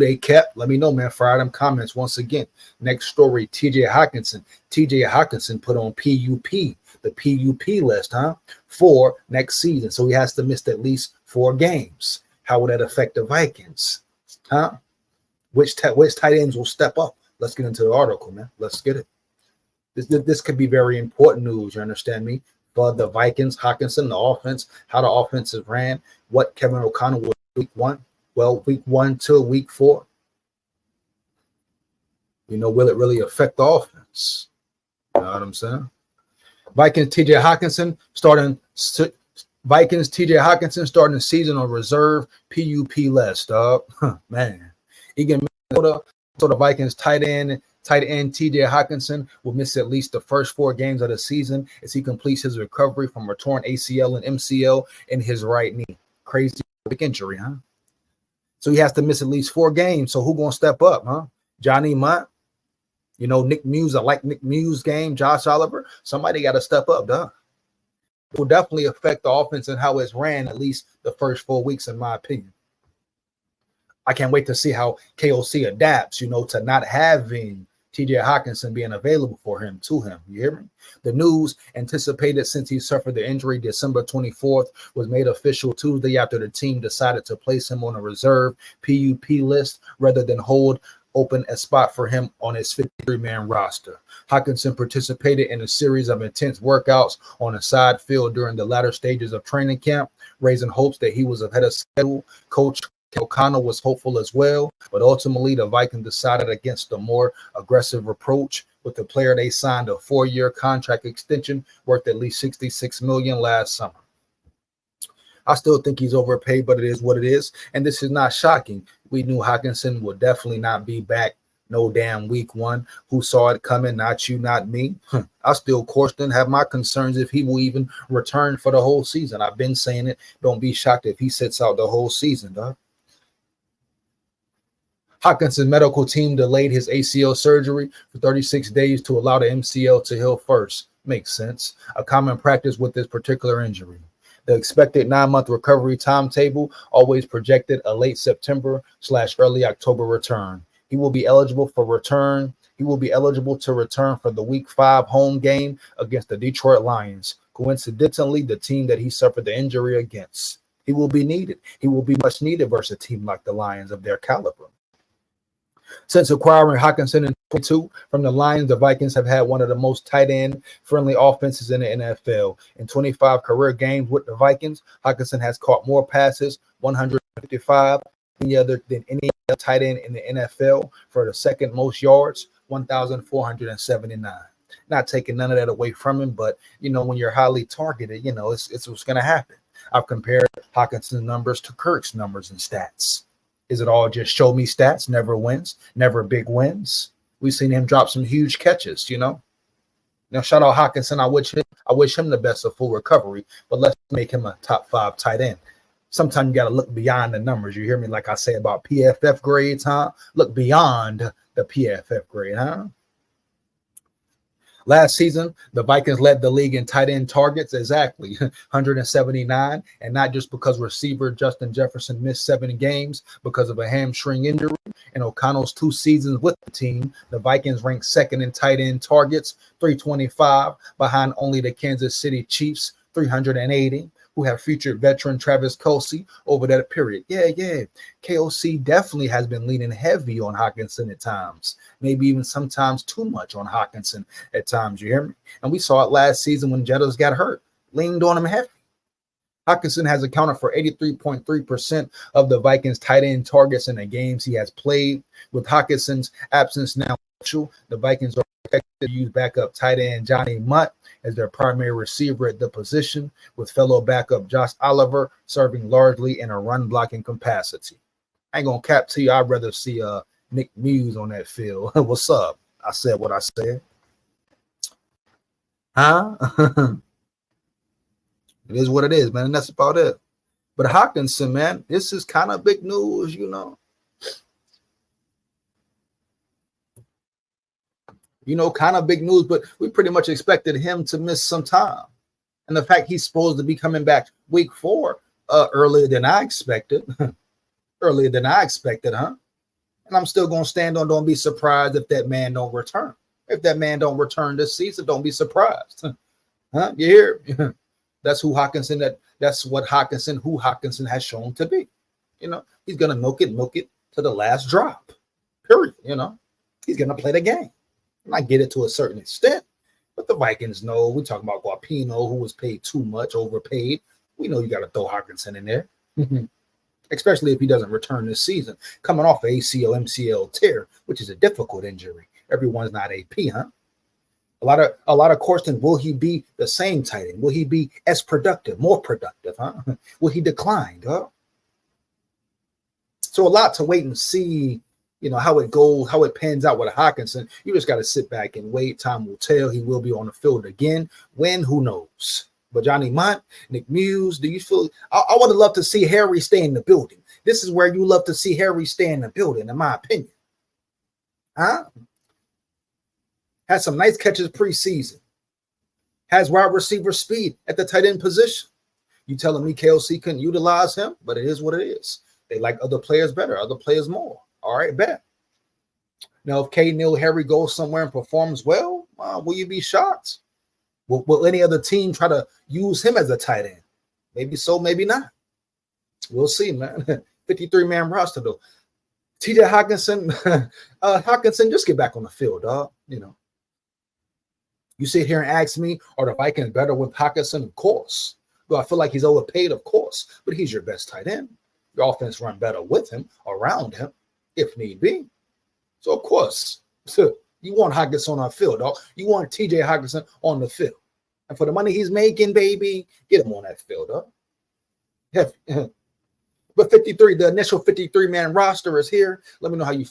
they kept. Let me know, man. Fire them comments once again. Next story, TJ Hockenson. TJ Hockenson put on PUP, the PUP list, for next season. So he has to miss at least 4 games. How would that affect the Vikings? Which tight ends will step up? Let's get into the article, man. Let's get it. This could be very important news, you understand me? For the Vikings, Hockenson, the offense, how the offense is ran, what Kevin O'Connell will do week 1. Well, week 1 to week 4. Will it really affect the offense? You know what I'm saying? Vikings TJ Hockenson starting the season on reserve PUP list, dog. Man. He can Minnesota, so the Vikings tight end TJ Hockenson will miss at least the first 4 games of the season as he completes his recovery from a torn ACL and MCL in his right knee. Crazy big injury, So he has to miss at least 4 games. So who gonna step up, Johnny Mott? Nick Muse. I like Nick Muse game. Josh Oliver. Somebody got to step up, dog. It will definitely affect the offense and how it's ran at least the first 4 weeks, in my opinion. I can't wait to see how KOC adapts, to not having TJ Hockenson being available to him. You hear me? The news, anticipated since he suffered the injury December 24th, was made official Tuesday after the team decided to place him on a reserve PUP list rather than hold open a spot for him on his 53-man roster. Hockenson participated in a series of intense workouts on a side field during the latter stages of training camp, raising hopes that he was ahead of schedule. Coach O'Connell was hopeful as well, but ultimately the Vikings decided against a more aggressive approach with the player. They signed a 4-year contract extension worth at least $66 million last summer. I still think he's overpaid, but it is what it is. And this is not shocking. We knew Hockenson would definitely not be back no damn week 1. Who saw it coming? Not you, not me. I still question, have my concerns if he will even return for the whole season. I've been saying it. Don't be shocked if he sits out the whole season, dog. Hawkinson's medical team delayed his ACL surgery for 36 days to allow the MCL to heal first. Makes sense. A common practice with this particular injury. The expected 9-month recovery timetable always projected a late September/early October return. He will be eligible to return for the Week 5 home game against the Detroit Lions. Coincidentally, the team that he suffered the injury against. He will be needed. He will be much needed versus a team like the Lions of their caliber. Since acquiring Hockenson in 2022 from the Lions, the Vikings have had one of the most tight end friendly offenses in the NFL. In 25 career games with the Vikings, Hockenson has caught more passes, 155, than any other tight end in the NFL, for the second most yards, 1,479. Not taking none of that away from him, but when you're highly targeted, it's what's going to happen. I've compared Hockenson's numbers to Kirk's numbers and stats. Is it all just show me stats, never wins, never big wins? We've seen him drop some huge catches, Now, shout out Hockenson. I wish him the best of full recovery, but let's make him a top 5 tight end. Sometimes you got to look beyond the numbers. You hear me? Like I say about PFF grades, Look beyond the PFF grade, Last season, the Vikings led the league in tight end targets, exactly 179, and not just because receiver Justin Jefferson missed 7 games because of a hamstring injury. In O'Connell's 2 seasons with the team, the Vikings ranked 2nd in tight end targets, 325, behind only the Kansas City Chiefs, 380, who have featured veteran Travis Kelce over that period. Yeah. KOC definitely has been leaning heavy on Hockenson at times, maybe even sometimes too much on Hockenson at times, you hear me? And we saw it last season when Jettas got hurt, leaned on him heavy. Hockenson has accounted for 83.3% of the Vikings tight end targets in the games he has played. With Hockenson's absence now, the Vikings are expected to use backup tight end Johnny Mott as their primary receiver at the position, with fellow backup Josh Oliver serving largely in a run-blocking capacity. I ain't going to cap to you. I'd rather see Nick Muse on that field. What's up? I said what I said. It is what it is, man, and that's about it. But Hockenson, man, this is kind of big news, kind of big news, but we pretty much expected him to miss some time. And the fact he's supposed to be coming back week 4 earlier than I expected. Earlier than I expected, And I'm still going to stand on, don't be surprised if that man don't return. If that man don't return this season, don't be surprised. Huh? You hear? That's who Hockenson, that's what Hockenson has shown to be. You know, he's going to milk it to the last drop. Period. You know, he's going to play the game. And I get it to a certain extent. But the Vikings know, we're talking about Guapino, who was paid too much, overpaid. We know you got to throw Hockenson in there. Especially if he doesn't return this season, coming off an ACL, MCL tear, which is a difficult injury. Everyone's not AP, huh? A lot of questions. Will he be the same tight end? Will he be as productive, more productive, huh? Will he decline, huh? So a lot to wait and see, you know, how it goes, how it pans out with Hockenson. You just got to sit back and wait. Time will tell. He will be on the field again. When? Who knows? But Johnny Mont, Nick Muse, do you feel? I would have loved to see Harry stay in the building. This is where you love to see Harry stay in the building, in my opinion. Huh? Had some nice catches preseason. Has wide receiver speed at the tight end position. You telling me KLC couldn't utilize him? But it is what it is. They like other players better, other players more. All right, bet. Now, if K-Neil Harry goes somewhere and performs well, will you be shocked? Will any other team try to use him as a tight end? Maybe so, maybe not. We'll see, man. 53-man roster, though. TJ Hockenson, just get back on the field, dog. You know. You sit here and ask me, are the Vikings better with Hockenson? Of course. Do I feel like he's overpaid? Of course. But he's your best tight end. Your offense run better with him, around him, if need be. So, of course, you want Hockenson on the field, dog. You want TJ Hockenson on the field. And for the money he's making, baby, get him on that field, dog. But 53, the initial 53-man roster is here. Let me know how you feel.